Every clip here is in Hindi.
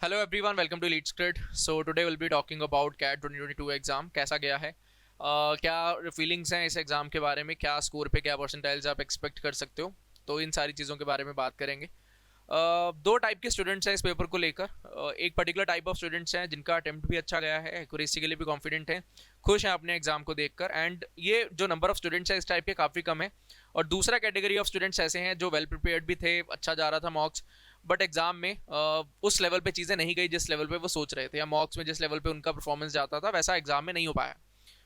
Hello everyone, welcome to lead script. So today will be talking about CAT 2022 exam कैसा गया है। क्या फीलिंग्स हैं इस एग्ज़ाम के बारे में, क्या स्कोर पे क्या परसेंटाइल्स आप एक्सपेक्ट कर सकते हो। तो इन सारी चीज़ों के बारे में बात करेंगे। दो टाइप के स्टूडेंट्स हैं इस पेपर को लेकर। एक पर्टिकुलर टाइप ऑफ स्टूडेंट्स हैं जिनका अटेम्प्ट भी अच्छा गया है, एक्यूरेसी के लिए भी कॉन्फिडेंट हैं, खुश हैं अपने एग्जाम को देखकर। एंड ये जो नंबर ऑफ स्टूडेंट्स हैं इस टाइप के काफ़ी कम है। और दूसरा कैटेगरी ऑफ स्टूडेंट्स ऐसे हैं जो वेल प्रिपेयर्ड भी थे, अच्छा जा रहा था मॉक्स, बट एग्जाम में उस लेवल पे चीज़ें नहीं गई जिस लेवल पे वो सोच रहे थे, या मॉक्स में जिस लेवल पे उनका परफॉर्मेंस जाता था वैसा एग्जाम में नहीं हो पाया।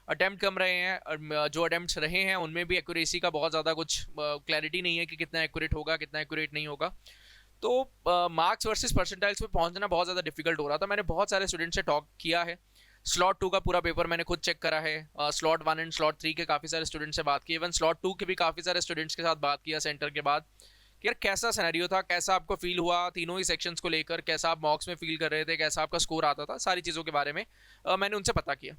अटैम्प्ट कम रहे हैं, और जो अटैम्प्ट्स रहे हैं उनमें भी एक्यूरेसी का बहुत ज़्यादा कुछ क्लैरिटी नहीं है कि कितना एक्यूरेट होगा कितना एक्यूरेट नहीं होगा। तो मार्क्स वर्सेस परसेंटाइल्स पे पहुंचना बहुत ज़्यादा डिफिकल्ट हो रहा था। मैंने बहुत सारे स्टूडेंट से टॉक किया है। स्लॉट 2 का पूरा पेपर मैंने खुद चेक करा है। स्लॉट 1 एंड स्लॉट 3 के काफ़ी सारे स्टूडेंट से बात की, इवन स्लॉट 2 के भी काफ़ी सारे स्टूडेंट्स के साथ बात किया सेंटर के बाद कि यार कैसा सिनेरियो था, कैसा आपको फील हुआ तीनों ही सेक्शंस को लेकर, कैसा आप मॉक्स में फील कर रहे थे, कैसा आपका स्कोर आता था, सारी चीज़ों के बारे में मैंने उनसे पता किया।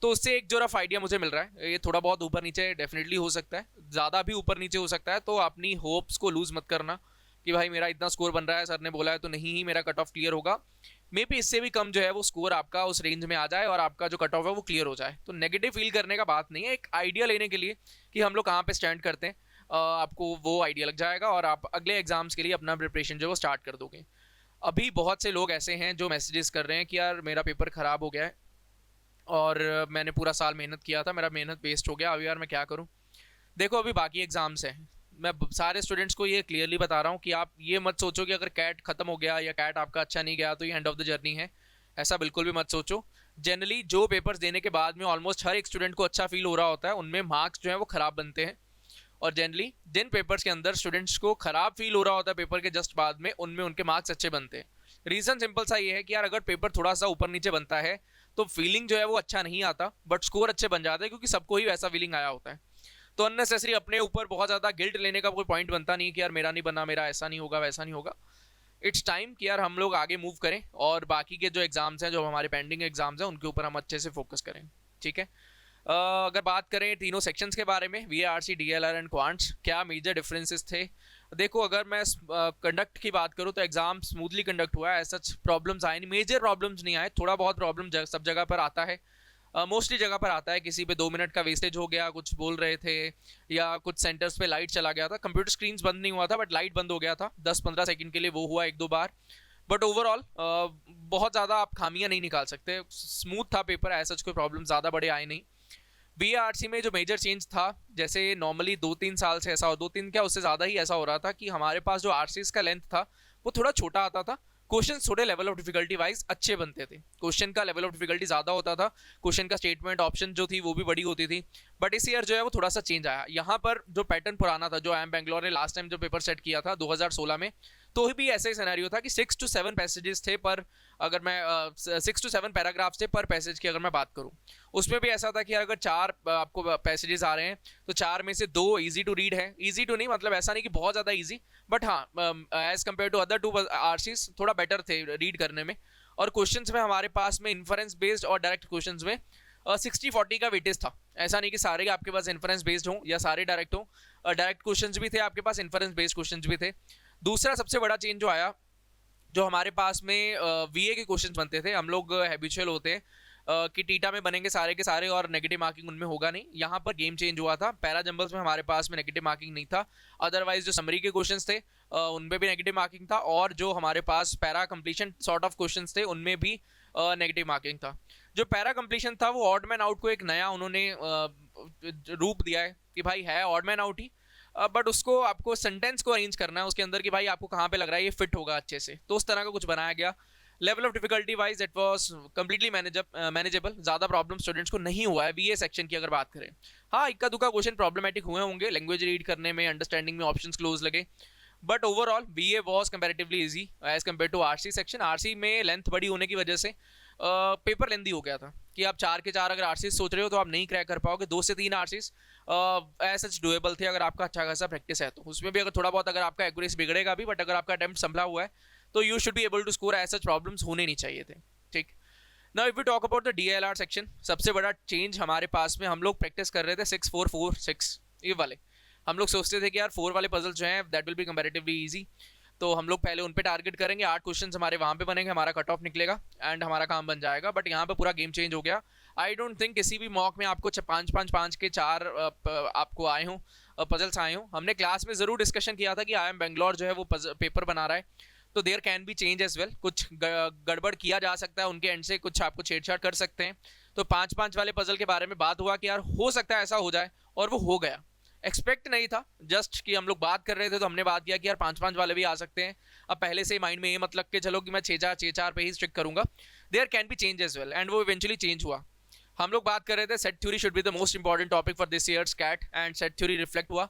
तो उससे एक जो रफ आइडिया मुझे मिल रहा है, ये थोड़ा बहुत ऊपर नीचे डेफिनेटली हो सकता है, ज़्यादा भी ऊपर नीचे हो सकता है। तो अपनी होप्स को लूज़ मत करना कि भाई मेरा इतना स्कोर बन रहा है, सर ने बोला है तो नहीं ही मेरा कट ऑफ क्लियर होगा। मे बी इससे भी कम जो है वो स्कोर आपका उस रेंज में आ जाए और आपका जो कट ऑफ है वो क्लियर हो जाए। तो नेगेटिव फील करने का बात नहीं है, एक आइडिया लेने के लिए कि हम लोग कहाँ पे स्टैंड करते हैं, आपको वो आइडिया लग जाएगा और आप अगले एग्जाम्स के लिए अपना प्रिपरेशन जो है वो स्टार्ट कर दोगे। अभी बहुत से लोग ऐसे हैं जो मैसेजेस कर रहे हैं कि यार मेरा पेपर ख़राब हो गया है और मैंने पूरा साल मेहनत किया था, मेरा मेहनत वेस्ट हो गया, अभी यार मैं क्या करूँ। देखो अभी बाकी एग्जाम्स हैं। मैं सारे स्टूडेंट्स को ये क्लियरली बता रहा हूँ कि आप ये मत सोचो कि अगर कैट खत्म हो गया या कैट आपका अच्छा नहीं गया तो ये एंड ऑफ द जर्नी है। ऐसा बिल्कुल भी मत सोचो। जनरली जो पेपर्स देने के बाद में ऑलमोस्ट हर एक स्टूडेंट को अच्छा फील हो रहा होता है, उनमें मार्क्स जो है वो खराब बनते हैं। और जनरली जिन पेपर्स के अंदर स्टूडेंट्स को खराब फील हो रहा होता है पेपर के जस्ट बाद में, उनमें उनके मार्क्स अच्छे बनते हैं। रीज़न सिंपल सा ये है कि यार अगर पेपर थोड़ा सा ऊपर नीचे बनता है तो फीलिंग जो है वो अच्छा नहीं आता, बट स्कोर अच्छे बन जाते हैं क्योंकि सबको ही वैसा फीलिंग आया होता है। तो अननेसेसरी अपने ऊपर बहुत ज़्यादा गिल्ट लेने का कोई पॉइंट बनता नहीं कि यार मेरा नहीं बना, मेरा ऐसा नहीं होगा वैसा नहीं होगा। इट्स टाइम कि यार हम लोग आगे मूव करें और बाकी के जो एग्ज़ाम्स हैं, जो हमारे पेंडिंग एग्ज़ाम्स हैं, उनके ऊपर हम अच्छे से फोकस करें। ठीक है। अगर बात करें तीनों सेक्शंस के बारे में, V R C, D L R and quants, क्या मेजर डिफरेंसेस थे। देखो अगर मैं कंडक्ट की बात करूँ तो एग्ज़ाम स्मूथली कंडक्ट हुआ है, ऐसा प्रॉब्लम्स आए नहीं, मेजर प्रॉब्लम्स नहीं आए। थोड़ा बहुत प्रॉब्लम सब जगह पर आता है, मोस्टली जगह पर आता है। किसी पे 2 मिनट का वेस्टेज हो गया, कुछ बोल रहे थे, या कुछ सेंटर्स पे लाइट चला गया था, कंप्यूटर स्क्रीन बंद नहीं हुआ था बट लाइट बंद हो गया था 10-15 सेकंड के लिए, वो हुआ 1-2 बार। बट ओवरऑल बहुत ज़्यादा आप खामियां नहीं निकाल सकते, स्मूथ था पेपर, ऐसा कोई प्रॉब्लम ज़्यादा बड़े आए नहीं। बीआरसी में जो मेजर चेंज था, जैसे नॉर्मली 2-3 साल से ऐसा हो, 2-3 क्या उससे ज़्यादा ही ऐसा हो रहा था कि हमारे पास जो आरसीएस का लेंथ था वो थोड़ा छोटा आता था। क्वेश्चन थोड़े लेवल ऑफ डिफिकल्टी वाइज अच्छे बनते थे, क्वेश्चन का लेवल ऑफ डिफिकल्टी ज़्यादा होता था, क्वेश्चन का स्टेटमेंट ऑप्शन जो थी वो भी बड़ी होती थी। बट इस ईयर जो है वो थोड़ा सा चेंज आया। यहाँ पर जो पैटर्न पुराना था, जो आई एम बैंगलोर ने लास्ट टाइम जो पेपर सेट किया था 2016 में, तो भी ऐसा ही सिनेरियो था कि 6 to 7 पैसेजेस थे पर, अगर मैं 6 to 7 पैराग्राफ्स थे पर पैसेज की अगर मैं बात करूँ, उसमें भी ऐसा था कि अगर 4 आपको पैसेजेस आ रहे हैं तो 4 में से 2 ईजी टू रीड है। ईजी टू नहीं मतलब ऐसा नहीं कि बहुत ज़्यादा ईजी, बट हाँ as compare to other 2 RCs थोड़ा बेटर थे रीड करने में। और क्वेश्चंस में हमारे पास में इन्फरेंस बेस्ड और डायरेक्ट क्वेश्चंस में 60-40 का वेटेज था। ऐसा नहीं कि सारे आपके पास इन्फरेंस बेस्ड हों या सारे डायरेक्ट हों, डायरेक्ट क्वेश्चंस भी थे आपके पास, इन्फरेंस बेस्ड क्वेश्चंस भी थे। दूसरा सबसे बड़ा चेंज जो आया, जो हमारे पास में वीए के क्वेश्चंस बनते थे, हम लोग हैबिचुअल होते हैं कि टीटा में बनेंगे सारे के सारे और नेगेटिव मार्किंग उनमें होगा नहीं। यहाँ पर गेम चेंज हुआ था, पैरा जंबल्स में हमारे पास में नेगेटिव मार्किंग नहीं था, अदरवाइज जो समरी के क्वेश्चंस थे उनमें भी नेगेटिव मार्किंग था, और जो हमारे पास para completion sort of questions थे उनमें भी नेगेटिव मार्किंग था। जो पैरा कंप्लीशन था वो ऑड मैन आउट को एक नया उन्होंने रूप दिया है कि भाई है odd man out he, but उसको आपको सेंटेंस को अरेंज करना है उसके अंदर कि भाई आपको कहाँ पे लग रहा है ये फिट होगा अच्छे से, तो उस तरह का कुछ बनाया गया। Level of difficulty wise it was completely manageable, ज़्यादा प्रॉब्लम स्टूडेंट्स को नहीं हुआ है बीए सेक्शन की अगर बात करें। हाँ इक्का दुक्का क्वेश्चन प्रॉब्लमेटिक हुए होंगे, लैंग्वेज रीड करने में, अंडरस्टैंडिंग में ऑप्शंस क्लोज लगे, but overall VA was comparatively easy as compare to RC section. RC में लेंथ बड़ी होने की वजह से पेपर लेंदी हो गया था कि आप 4 के 4 अगर आरसीज सोच रहे हो तो आप नहीं क्रैक कर पाओगे। 2 से 3 आरसीज एज सच डुएबल थे अगर आपका अच्छा खासा प्रैक्टिस है तो। उसमें भी अगर थोड़ा बहुत अगर आपका एक्यूरेसी बिगड़ेगा भी, बट अगर आपका अटेम्प्ट संभला हुआ है तो you should be able to score, as such problems होने नहीं चाहिए थे। ठीक। Now if we talk about the DLR section, सबसे बड़ा चेंज हमारे पास में, हम लोग प्रैक्टिस कर रहे थे 6-4-4-6 ये वाले। हम लोग सोचते थे कि यार 4 वाले पजल जो हैं that will be comparatively easy, तो हम लोग पहले उन पे टारगेट करेंगे, 8 क्वेश्चन हमारे वहाँ पे बनेंगे, हमारा कट ऑफ निकलेगा एंड हमारा काम बन जाएगा। बट यहाँ पे पूरा गेम चेंज हो गया। आई डोंट थिंक किसी भी मॉक में आपको 5 के 4 आपको आए हों, पजल्स आए हों। हमने क्लास में ज़रूर डिस्कशन किया था कि IIM बेंगलोर जो है वो पेपर बना रहा है, तो there can be change as well, कुछ गड़बड़ किया जा सकता है उनके एंड से, कुछ आपको छेड़छाड़ कर सकते हैं। तो 5 वाले पजल के बारे में बात हुआ कि यार हो सकता है ऐसा हो जाए, और वो हो गया। एक्सपेक्ट नहीं था, जस्ट कि हम लोग बात कर रहे थे तो हमने बात किया कि यार 5 वाले भी आ सकते हैं। अब पहले से माइंड में ये मत लग के चलो कि मैं 6-4 पे ही स्ट्रिक करूंगा। There can be change as well, and वो इवेंचुअली चेंज हुआ। हम लोग बात कर रहे थे set theory should be the most important topic for this year's CAT, and set theory reflect हुआ,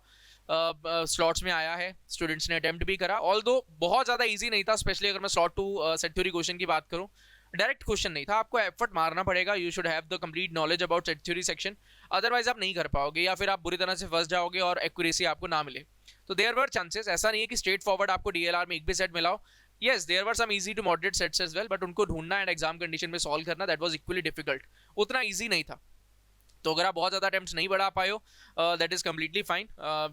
स्लॉट्स में आया है, स्टूडेंट्स ने अटेम्प्ट भी करा। ऑल्दो बहुत ज़्यादा इजी नहीं था, स्पेशली अगर मैं स्लॉट 2 सेट थ्योरी क्वेश्चन की बात करूँ। डायरेक्ट क्वेश्चन नहीं था, आपको एफर्ट मारना पड़ेगा। You should have the complete knowledge about set theory section, otherwise आप नहीं कर पाओगे या फिर आप बुरी तरह से फंस जाओगे और एक्यूरेसी आपको ना मिले। तो देयर वर चांसेस, ऐसा नहीं है कि स्ट्रेट फॉरवर्ड आपको DLR में एक भी सेट मिलाओ। Yes, there were some easy to moderate sets as well, but उनको ढूंढना एंड एग्जाम कंडीशन में सॉल्व करना, दैट वाज इक्वली डिफिकल्ट, उतना ईजी नहीं था। तो अगर आप बहुत ज़्यादा अटेम्प्ट्स नहीं बढ़ा पाए हो, दैट इज़ कम्प्लीटली फाइन।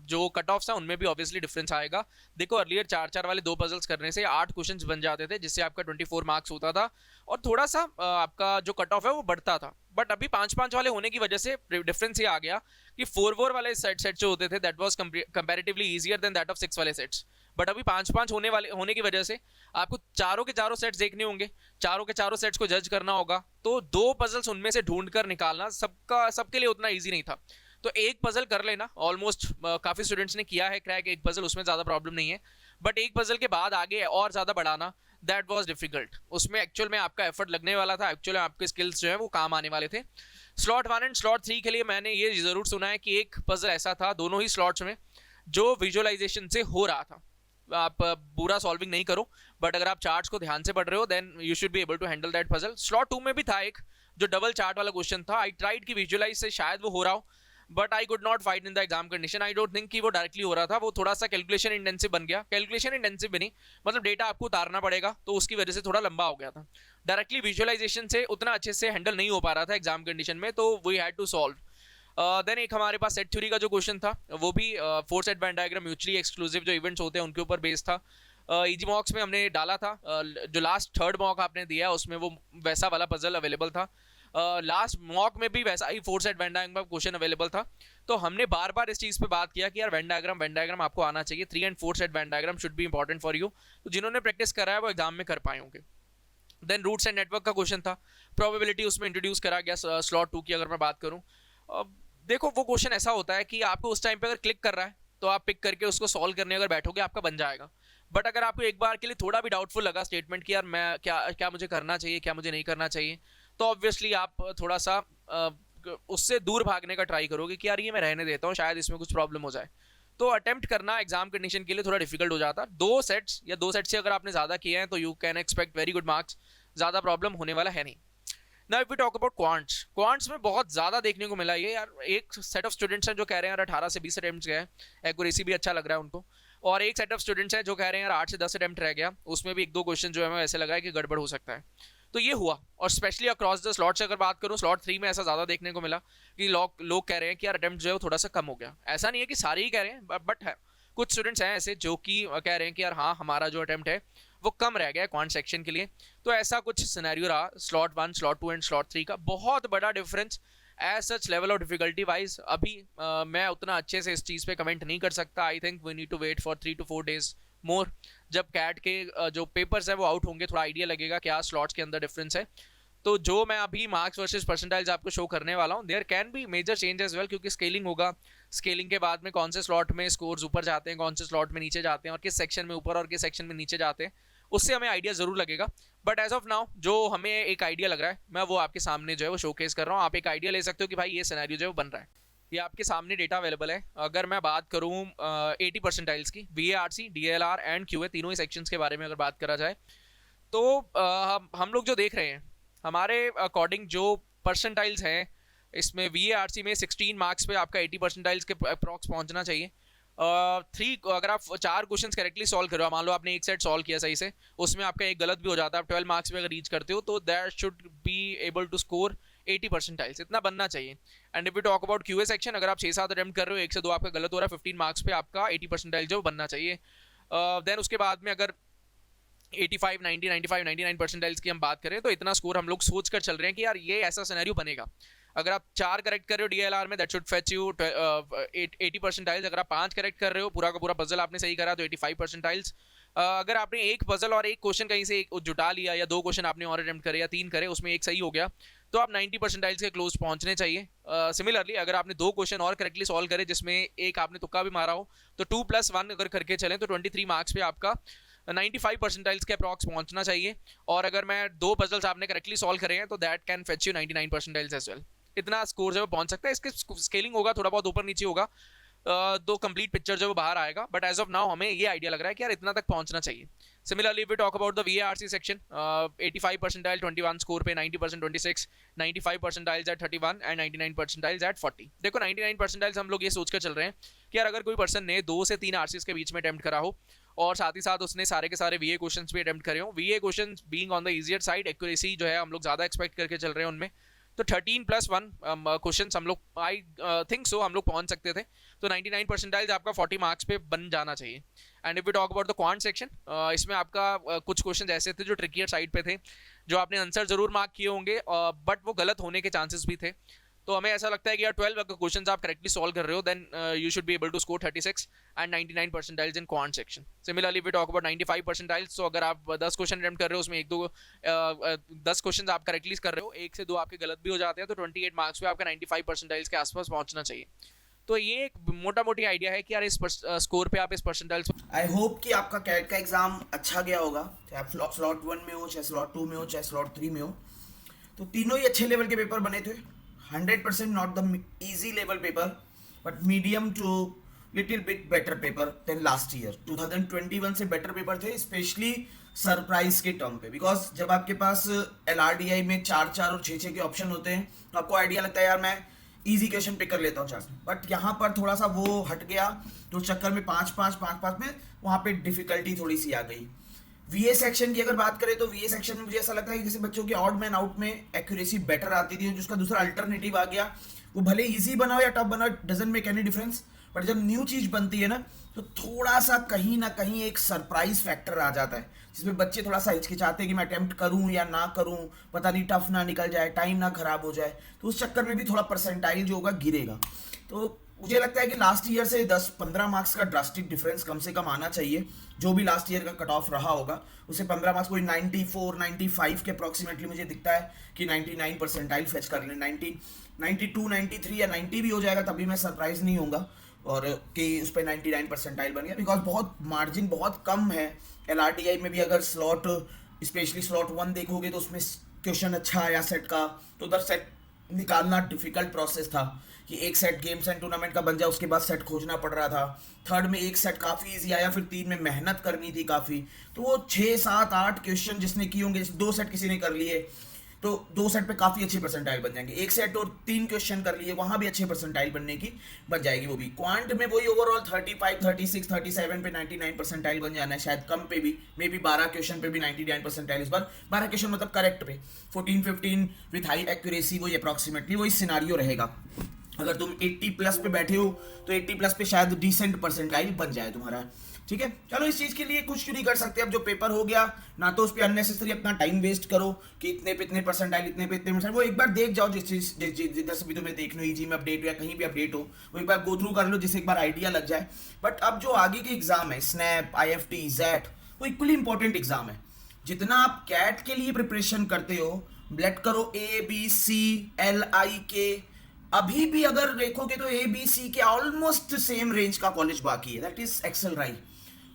जो कट ऑफ्स है उनमें भी ऑब्वियसली डिफरेंस आएगा। देखो अर्लियर 4-4 वाले 2 पजल्स करने से 8 क्वेश्चंस बन जाते थे, जिससे आपका 24 मार्क्स होता था, और थोड़ा सा आपका जो कट ऑफ है वो बढ़ता था। बट अभी 5 वाले होने की वजह से डिफरेंस ये आ गया कि 4 वाले सेट जो होते थे that was comparatively easier than that of 6 वाले सेट्स। बट अभी 5 होने की वजह से आपको चारों के चारों सेट्स देखने होंगे, चारों के चारों सेट्स को जज करना होगा। तो 2 पजल्स उनमें से ढूंढ कर निकालना सबके लिए उतना ईजी नहीं था। तो एक पजल कर लेना, ऑलमोस्ट काफ़ी स्टूडेंट्स ने किया है क्रैक एक पजल, उसमें ज़्यादा प्रॉब्लम नहीं है। बट एक पजल के बाद आगे और ज़्यादा बढ़ाना, दैट वाज डिफिकल्ट। उसमें एक्चुअल में आपका एफर्ट लगने वाला था, एक्चुअल में आपके स्किल्स जो है वो काम आने वाले थे। स्लॉट 1 एंड स्लॉट 3 के लिए मैंने ये ज़रूर सुना है कि एक पजल ऐसा था दोनों ही स्लॉट्स में जो विजुअलाइजेशन से हो रहा था। आप पूरा सॉल्विंग नहीं करो, बट अगर आप चार्ट्स को ध्यान से पढ़ रहे हो then you should be able to handle that puzzle. Slot 2 में भी था एक जो डबल चार्ट वाला क्वेश्चन था। आई ट्राइड कि विजुअलाइज से शायद वो हो रहा हो, but I could not fight in the exam condition. I don't think कि वो डायरेक्टली हो रहा था, वो थोड़ा सा कैलकुलेशन इंटेंसिव बन गया। कैलकुलेशन इंटेंसिव भी नहीं, मतलब डेटा आपको उतारना पड़ेगा, तो उसकी वजह से थोड़ा लंबा हो गया था। डायरेक्टली विजुअलाइजेशन से उतना अच्छे से हैंडल नहीं हो पा रहा था एग्जाम कंडीशन में, तो we had to solve. Then एक हमारे पास सेट थ्योरी का जो क्वेश्चन था वो भी 4 set Venn diagram mutually exclusive जो इवेंट्स होते हैं उनके ऊपर बेस्ड था। इजी मॉक्स में हमने डाला था, जो लास्ट 3rd मॉक आपने दिया उसमें वो वैसा वाला पजल अवेलेबल था। लास्ट मॉक में भी वैसा ही 4 set Venn diagram question available था। तो हमने बार बार इस चीज़ पे बात किया कि यार वेन डायग्राम आपको आना चाहिए। 3 and 4 set Venn diagram should be important for you. तो जिन्होंने प्रैक्टिस करा है वो एग्जाम में कर पाए होंगे। देन रूट्स एंड नेटवर्क का क्वेश्चन था, प्रोबेबिलिटी उसमें इंट्रोड्यूस करा गया स्लॉट 2 की अगर मैं बात करूँ। देखो वो क्वेश्चन ऐसा होता है कि आपको उस टाइम पे अगर क्लिक कर रहा है तो आप पिक करके उसको सॉल्व करने अगर बैठोगे आपका बन जाएगा। बट अगर आपको एक बार के लिए थोड़ा भी डाउटफुल लगा स्टेटमेंट कि यार मैं क्या मुझे करना चाहिए, क्या मुझे नहीं करना चाहिए, तो ऑब्वियसली आप थोड़ा सा उससे दूर भागने का ट्राई करोगे कि यार ये मैं रहने देता हूँ, शायद इसमें कुछ प्रॉब्लम हो जाए। तो अटेम्प्ट करना एग्जाम कंडीशन के लिए थोड़ा डिफिकल्ट हो जाता है। 2 सेट्स या 2 सेट से अगर आपने ज़्यादा किए हैं तो you can expect very good marks, ज़्यादा प्रॉब्लम होने वाला है नहीं। Now if we talk about quants में बहुत ज़्यादा देखने को मिला ये यार। एक सेट ऑफ स्टूडेंट्स हैं जो कह रहे हैं यार 18 से 20 अटेम्प्ट्स गए, एक्यूरेसी भी अच्छा लग रहा है उनको, और एक सेट ऑफ स्टूडेंट्स हैं जो कह रहे हैं यार 8 से 10 अटेम्प्ट रह गया, उसमें भी 1-2 क्वेश्चन जो है हमें ऐसे लग रहा है कि गड़बड़ हो सकता है। तो ये हुआ, और स्पेशली अक्रॉस द स्लॉट से अगर बात करूँ, स्लॉट 3 में ऐसा ज़्यादा देखने को मिला कि लोग कह रहे हैं कि यार अटेम्प्ट जो है वो थोड़ा सा कम हो गया। ऐसा नहीं है कि सारे ही कह रहे हैं, बट है कुछ स्टूडेंट्स हैं ऐसे जो कि कह रहे हैं कि यार हाँ हमारा जो अटेम्प्ट है वो कम रह गया है क्वांट सेक्शन के लिए। तो ऐसा कुछ सिनेरियो रहा स्लॉट 1, स्लॉट 2 एंड स्लॉट 3 का। बहुत बड़ा difference as such level of difficulty wise अभी मैं उतना अच्छे से इस चीज़ पे कमेंट नहीं कर सकता। I think we need to wait for 3 to 4 days more. जब कैट के जो पेपर्स हैं वो आउट होंगे, थोड़ा आइडिया लगेगा क्या स्लॉट्स के अंदर डिफरेंस है। तो जो मैं अभी मार्क्स वर्सेस परसेंटाइल्स आपको शो करने वाला हूँ, there can be major change as well, क्योंकि स्केलिंग होगा। स्केलिंग के बाद में कौन से स्लॉट में स्कोर्स ऊपर जाते हैं, कौन से स्लॉट में नीचे जाते हैं, और किस सेक्शन में ऊपर और किस सेक्शन में नीचे जाते हैं, उससे हमें आइडिया ज़रूर लगेगा। बट एज ऑफ नाउ जो हमें एक आइडिया लग रहा है मैं वो आपके सामने जो है वो शोकेस कर रहा हूँ। आप एक आइडिया ले सकते हो कि भाई ये सिनेरियो जो है वो बन रहा है। ये आपके सामने डेटा अवेलेबल है। अगर मैं बात करूँ 80 परसेंटाइल्स की, VARC, DLR एंड QA तीनों ही सेक्शंस के बारे में अगर बात करा जाए, तो हम लोग जो देख रहे हैं हमारे अकॉर्डिंग जो परसेंटाइल्स हैं इसमें VARC में 16 मार्क्स पे आपका 80 परसेंटाइल्स के अप्रॉक्स पहुंचना चाहिए। 3 अगर आप 4 क्वेश्चंस करेक्टली सॉल्व करो, मान लो आपने एक सेट सॉल्व किया सही से, उसमें आपका एक गलत भी हो जाता है, आप 12 मार्क्स पे अगर रीच करते हो तो that should be able to score 80 percentiles, इतना बनना चाहिए। And if you talk about QA section, अगर आप 6-7 अटेम्प्ट कर रहे हो, 1 से 2 आपका गलत हो रहा है, 15 मार्क्स पे आपका 80 परसेंटाइल जो बनना चाहिए। देन उसके बाद में अगर 85, 90, 95, 99 परसेंटाइल्स की हम बात करें तो इतना स्कोर हम लोग सोच कर चल रहे हैं कि यार ये ऐसा सिनेरियो बनेगा। अगर आप 4 करेक्ट कर रहे हो डीएलआर में, that should fetch you 80 percentiles. अगर आप 5 करेक्ट कर रहे हो, पूरा का पूरा पजल आपने सही करा तो 85 परसेंटाइल्स। अगर आपने एक पजल और एक क्वेश्चन कहीं से जुटा लिया, या 2 क्वेश्चन आपने और अटेम्प्ट करे या 3 करे, उसमें एक सही हो गया, तो आप 90 परसेंटाइल्स के क्लोज पहुंचने चाहिए। सिमिलरली अगर आपने 2 क्वेश्चन और करेक्टली सॉल्व करे जिसमें एक आपने तुक्का भी मारा हो, तो 2+1 अगर करके चलें तो 23 मार्क्स पे आपका 95 परसेंटाइल्स के अप्रॉक्स पहुंचना चाहिए। और अगर मैं 2 पजल्स आपने करेक्टली सॉल्व करे हैं तो that can fetch you 99 percentiles as well. इतना स्कोर जो पहुंच सकता है, इसके स्केलिंग होगा, थोड़ा बहुत ऊपर नीचे होगा, दो कंप्लीट पिक्चर जो बाहर आएगा, बट एज ऑफ नाउ हमें ये आइडिया लग रहा है कि यार इतना तक पहुंचना चाहिए। Similarly we talk about the VARC section, 85 percentile 21 score पे, 90% 26, 95 percentiles at 31 and 99 percentiles at 40। देखो 99 परसेंटाइल्स हम लोग ये सोच कर चल रहे हैं कि यार अगर कोई पर्सन ने 2 से 3 आरसीज के बीच में अटेम्प्ट करा हो, और साथ ही साथ उसने सारे के सारे VA क्वेश्चंस भी अटेम्प्ट करे हो, VA questions being on the easier side, accuracy जो है हम लोग ज़्यादा एक्सपेक्ट करके चल रहे हैं उनमें, तो 13+1 क्वेश्चन हम लोग आई थिंक सो हम लोग पहुंच सकते थे। तो 99 परसेंटाइल्स आपका 40 मार्क्स पे बन जाना चाहिए। And if we talk about the quant section, इसमें आपका कुछ क्वेश्चन ऐसे थे जो ट्रिकियर साइड पे थे, जो आपने आंसर जरूर मार्क किए होंगे, बट वो गलत होने के चांसेस भी थे। तो हमें ऐसा लगता है कि यार 12 अगर क्वेश्चंस आप करेक्टली सॉल्व कर रहे हो, then you should be able to score 36 and 99 percentiles in quant section. Similarly we talk about 95 percentiles, तो अगर आप 10 क्वेश्चन अटेम्प्ट कर रहे हो, उसमें 10 क्वेश्चन आप करेक्टली कर रहे हो, 1 से 2 आपके गलत भी हो जाते हैं, तो 28 मार्क्स पे आपका 95 परसेंटाइल्स के आसपास पहुंचना चाहिए। तो ये एक मोटा मोटी आइडिया है कि यार इस स्कोर पे आप इस परसेंटाइल्स। आई होप कि आपका कैट का एग्जाम अच्छा गया होगा, चाहे आप स्लॉट 1 में हो, चाहे स्लॉट 2 में हो, चाहे स्लॉट 3 में हो। तो तीनों ही अच्छे लेवल के पेपर बने थे। 100% not the easy level paper, but medium to little bit better paper than last year. 2021 से बेटर पेपर थे, स्पेशली सरप्राइज के टर्म पे, बिकॉज जब आपके पास LRDI में 4 और 6 के ऑप्शन होते हैं तो आपको आइडिया लगता है यार मैं इजी क्वेश्चन पिक कर लेता हूँ 4 में, बट यहाँ पर थोड़ा सा वो हट गया, तो चक्कर में 5 में वहाँ पे डिफिकल्टी थोड़ी सी आ गई। VA सेक्शन की अगर बात करें तो VA सेक्शन में मुझे ऐसा लगता है कि जैसे बच्चों के ऑड मैन आउट में एक्यूरेसी बेटर आती थी, जिसका दूसरा अल्टरनेटिव आ गया, वो भले इजी बनाओ या टफ बनाओ, doesn't make any difference, but जब न्यू चीज बनती है ना, तो थोड़ा सा कहीं ना कहीं एक सरप्राइज फैक्टर आ जाता है, जिसमें बच्चे थोड़ा सा हिचकिचाते हैं कि मैं अटेम्प्ट करूं या ना करूं, पता नहीं टफ ना निकल जाए, टाइम ना खराब हो जाए, तो उस चक्कर में भी थोड़ा परसेंटाइल जो होगा गिरेगा। तो मुझे लगता है कि लास्ट ईयर से 10-15 मार्क्स का ड्रास्टिक डिफरेंस कम से कम आना चाहिए। जो भी लास्ट ईयर का कट ऑफ रहा होगा उसे 15 मार्क्स, कोई 94, 95 के अप्रॉक्सीमेटली मुझे दिखता है कि 99 परसेंटाइल फेच कर ले। 90, 92, 93 या 90 भी हो जाएगा तभी मैं सरप्राइज नहीं होऊंगा और कि उस पर 99 परसेंटाइल बन गया, बिकॉज बहुत मार्जिन बहुत कम है। LRDI में भी अगर स्लॉट, स्पेशली स्लॉट 1 देखोगे तो उसमें क्वेश्चन अच्छा आया सेट का, तो उधर सेट निकालना डिफिकल्ट प्रोसेस था कि एक सेट गेम्स एंड टूर्नामेंट का बन जाए, उसके बाद सेट खोजना पड़ रहा था। थर्ड में एक सेट काफ़ी इजी आया, फिर 3 में मेहनत करनी थी काफ़ी, तो वो 6, 7, 8 क्वेश्चन जिसने किए होंगे, 2 सेट किसी ने कर लिए तो 2 सेट पे काफ़ी अच्छे परसेंटाइल बन जाएंगे। 1 सेट और 3 क्वेश्चन कर लिए, वहाँ भी अच्छे परसेंटाइल बनने की बन जाएगी। वो भी क्वांट में वही ओवरऑल 35, 36, 37 पे 99 परसेंटाइल बन जाना है, शायद कम पे भी, मे बी 12 क्वेश्चन पे भी 99 परसेंटाइल इस बार। 12 क्वेश्चन मतलब करेक्ट पे, 14-15 विथ हाई एक्यूरेसी, वही अप्रॉक्सीमेटली वही सिनारियो रहेगा। अगर तुम 80+ पे बैठे हो तो 80+ पे शायद डिसेंट परसेंटाइल बन जाए तुम्हारा। ठीक है, चलो इस चीज के लिए कुछ नहीं कर सकते। अब जो पेपर हो गया ना, तो उस पर अननेसेसरी अपना टाइम वेस्ट करो कि इतने पे इतने परसेंटाइल, इतने पे इतने परसेंट, वो एक बार देख जाओ, जिस चीज जिधर से भी तुम्हें देख लो, ईजी में अपडेट हो या कहीं भी अपडेट हो, वो एक बार गो थ्रू कर लो, जिससे एक बार आइडिया लग जाए। बट अब जो आगे के एग्जाम है, स्नैप, IFT, ZET, वो इक्वली इंपॉर्टेंट एग्जाम है। जितना आप कैट के लिए प्रिपरेशन करते हो, ब्लेट करो ABCLIK, अभी भी अगर देखोगे तो ABC के ऑलमोस्ट सेम रेंज का कॉलेज बाकी है, दैट इज एक्सेलराई।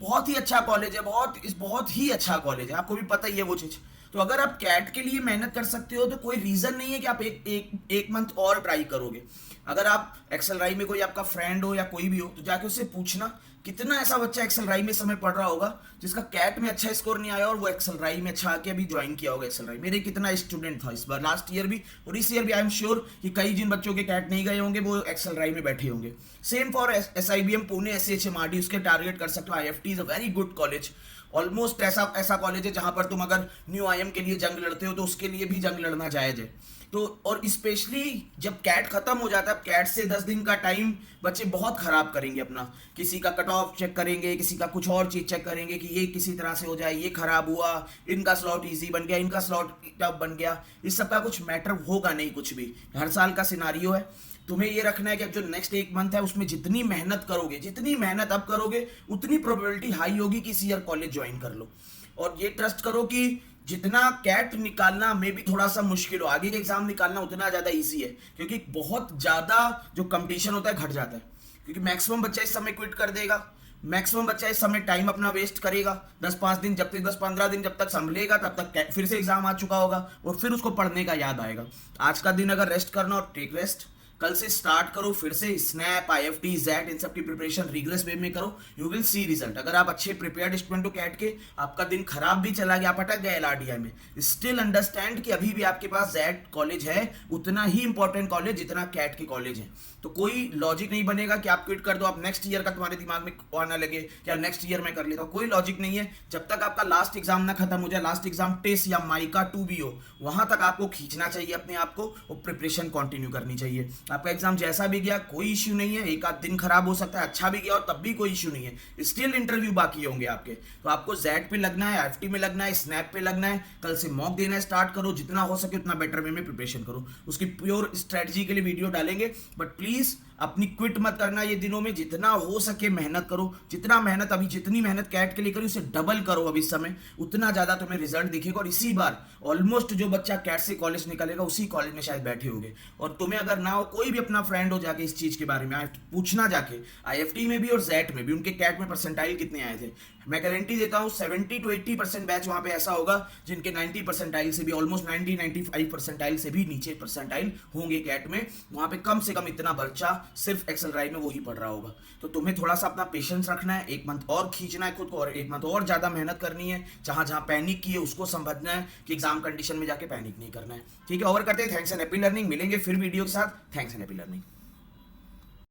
बहुत ही अच्छा कॉलेज है, बहुत ही अच्छा कॉलेज है, आपको भी पता ही है वो चीज। तो अगर आप कैट के लिए मेहनत कर सकते हो तो कोई रीजन नहीं है कि आप एक मंथ और ट्राई करोगे। अगर आप एक्सेलराई में कोई आपका फ्रेंड हो या कोई भी हो, तो जाके उससे पूछना कितना ऐसा बच्चा एक्सेलराई में समय पढ़ रहा होगा जिसका कैट में अच्छा स्कोर नहीं आया और वो एक्सेलराई में अच्छा आके अभी ज्वाइन किया होगा एक्सेलराई। मेरे कितना स्टूडेंट था इस बार, लास्ट ईयर भी और इस ईयर भी। आई एम श्योर कि कई जिन बच्चों के कैट नहीं गए होंगे वो एक्सेलराई में बैठे होंगे। Same for SIBM Pune, SHMRD, उसके टारगेट कर सकते हो। IFT is a very good college, almost ऐसा ऐसा कॉलेज है जहां पर तुम अगर न्यू आईएम के लिए जंग लड़ते हो तो उसके लिए भी जंग लड़ना जायज है। तो और स्पेशली जब कैट खत्म हो जाता है, कैट से 10 दिन का टाइम बच्चे बहुत खराब करेंगे अपना, किसी का कट ऑफ चेक करेंगे, किसी का कुछ और चीज चेक करेंगे कि ये किसी तरह से हो जाए, ये खराब हुआ, इनका स्लॉट इजी बन गया, इनका स्लॉट टफ बन गया। इस सब का कुछ मैटर होगा नहीं कुछ भी, हर साल का सिनारियो है। तुम्हें ये रखना है कि अब जो नेक्स्ट एक मंथ है उसमें जितनी मेहनत करोगे, जितनी मेहनत अब करोगे, उतनी प्रोबेबिलिटी हाई होगी कि इस ईयर कॉलेज ज्वाइन कर लो। और ये ट्रस्ट करो कि जितना कैट निकालना में भी थोड़ा सा मुश्किल हो, आगे के एग्जाम निकालना उतना ज्यादा इजी है, क्योंकि बहुत ज्यादा जो कंपटीशन होता है घट जाता है, क्योंकि मैक्सिमम बच्चा इस समय क्विट कर देगा, मैक्सिमम बच्चा इस समय टाइम अपना वेस्ट करेगा। 10-5 दिन जब तक 10-15 दिन जब तक संभलेगा तब तक फिर से एग्जाम आ चुका होगा और फिर उसको पढ़ने का याद आएगा। आज का दिन अगर रेस्ट करना और टेक रेस्ट, कल से स्टार्ट करो फिर से स्नैप, आईएफटी, जैट, इन सब की प्रिपरेशन रिगरस वे में करो, यू विल सी रिजल्ट। अगर आप अच्छे प्रिपेयर्ड स्टूडेंट हो कैट के, आपका दिन खराब भी चला गया, आप अटक गए एलआरडीआई में, स्टिल अंडरस्टैंड कि अभी भी आपके पास जैट कॉलेज है, उतना ही इंपॉर्टेंट कॉलेज जितना कैट के कॉलेज है। तो कोई लॉजिक नहीं बनेगा कि आप क्विट कर दो, आप नेक्स्ट ईयर का तुम्हारे दिमाग में आना लगे कि यार नेक्स्ट ईयर में कर लेता हूँ, कोई लॉजिक नहीं है। जब तक आपका लास्ट एग्जाम ना खत्म हो जाए, लास्ट एग्जाम टेस्ट या माइका 2 भी हो, वहां तक आपको खींचना चाहिए अपने आप को और प्रिपरेशन कंटिन्यू करनी चाहिए। आपका एग्जाम जैसा भी गया कोई इश्यू नहीं है, एक आध दिन खराब हो सकता है, अच्छा भी गया और तब भी कोई इश्यू नहीं है, स्टिल इंटरव्यू बाकी होंगे आपके। तो आपको जैट पे लगना है, एफटी में लगना है, स्नैप पे लगना है, कल से मॉक देना स्टार्ट करो, जितना हो सके उतना बेटर वे में प्रिपरेशन करो। उसकी प्योर स्ट्रेटजी के लिए वीडियो डालेंगे, बट प्लीज अपनी क्विट मत करना ये दिनों में, जितना हो सके मेहनत करो, जितना मेहनत अभी जितनी मेहनत कैट के लिए करी उसे डबल करो अभी इस समय, उतना ज्यादा तुम्हें रिजल्ट दिखेगा। और इसी बार ऑलमोस्ट जो बच्चा कैट से कॉलेज निकलेगा उसी कॉलेज में शायद बैठे होंगे। और तुम्हें अगर ना हो, कोई भी अपना फ्रेंड हो, जाके इस चीज के बारे में पूछना, जाके आईएफटी में भी और जैट में भी उनके कैट में परसेंटाइल कितने आए थे। मैं गारंटी देता हूँ 70 to 80% बैच वहां पे ऐसा होगा जिनके 90 परसेंटाइल से भी, ऑलमोस्ट 90-95 परसेंटाइल से भी नीचे परसेंटाइल होंगे कैट में। वहां पे कम से कम इतना बच्चा सिर्फ एक्सेल राइट में वो ही पढ़ रहा होगा। तो तुम्हें थोड़ा सा अपना पेशेंस रखना है, एक मंथ और खींचना है खुद को, और एक मंथ और ज्यादा मेहनत करनी है। जहां जहां पैनिक की है उसको समझना है कि एग्जाम कंडीशन में जाके पैनिक नहीं करना है। ठीक है, ओवर करते हैं। Thanks and happy learning. मिलेंगे फिर वीडियो के साथ। Thanks and happy learning.